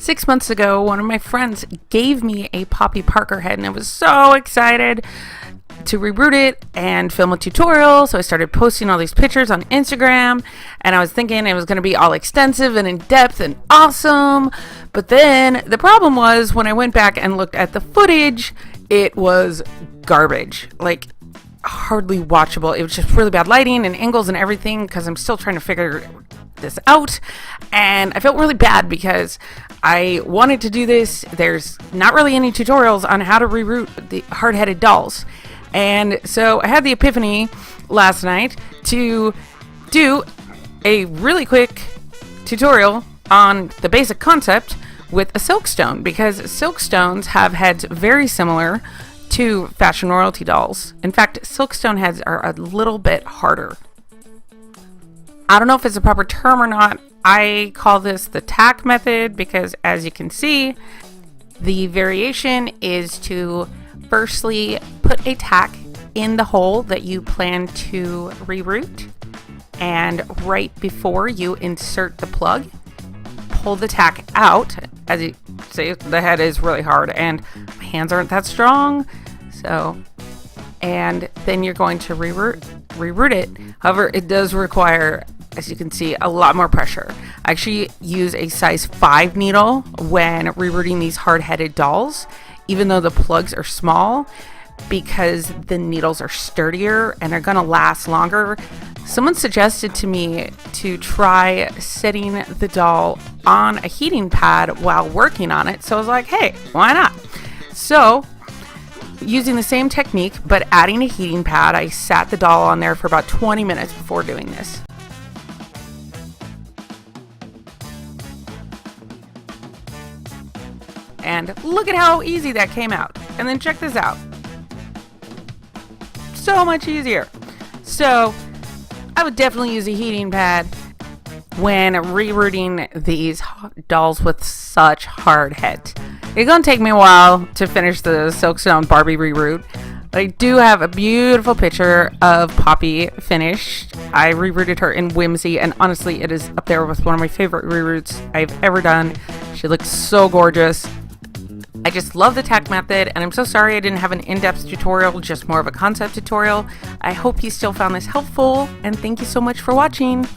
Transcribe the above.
6 months ago, one of my friends gave me a Poppy Parker head, and I was so excited to reroot it and film a tutorial. So I started posting all these pictures on Instagram, and I was thinking it was going to be all extensive and in depth and awesome. But then the problem was when I went back and looked at the footage, it was garbage. Like, hardly watchable. It was just really bad lighting and angles and everything, because I'm still trying to figure this out, and I felt really bad because I wanted to do this. There's not really any tutorials on how to reroot the hard-headed dolls, and so I had the epiphany last night to do a really quick tutorial on the basic concept with a Silkstone, because Silkstones have heads very similar to fashion royalty dolls. In fact, Silkstone heads are a little bit harder. I don't know if it's a proper term or not. I call this the Tack Method because, as you can see, the variation is to firstly put a tack in the hole that you plan to reroot, and right before you insert the plug, pull the tack out. As you see, the head is really hard and my hands aren't that strong, and then you're going to reroot it. However, it does require, as you can see, a lot more pressure. I actually use a size 5 needle when rerouting these hard-headed dolls, even though the plugs are small, because the needles are sturdier and are going to last longer. Someone suggested to me to try setting the doll on a heating pad while working on it, so I was like, hey, why not? So, using the same technique but adding a heating pad, I sat the doll on there for about 20 minutes before doing this. And look at how easy that came out. And then check this out. So much easier. So I would definitely use a heating pad when rerouting these dolls with such hard heads. It's going to take me a while to finish the Silkstone Barbie reroot, but I do have a beautiful picture of Poppy finished. I rerouted her in Whimsy, and honestly, it is up there with one of my favorite reroots I've ever done. She looks so gorgeous. I just love the Tack Method, and I'm so sorry I didn't have an in-depth tutorial, just more of a concept tutorial. I hope you still found this helpful, and thank you so much for watching.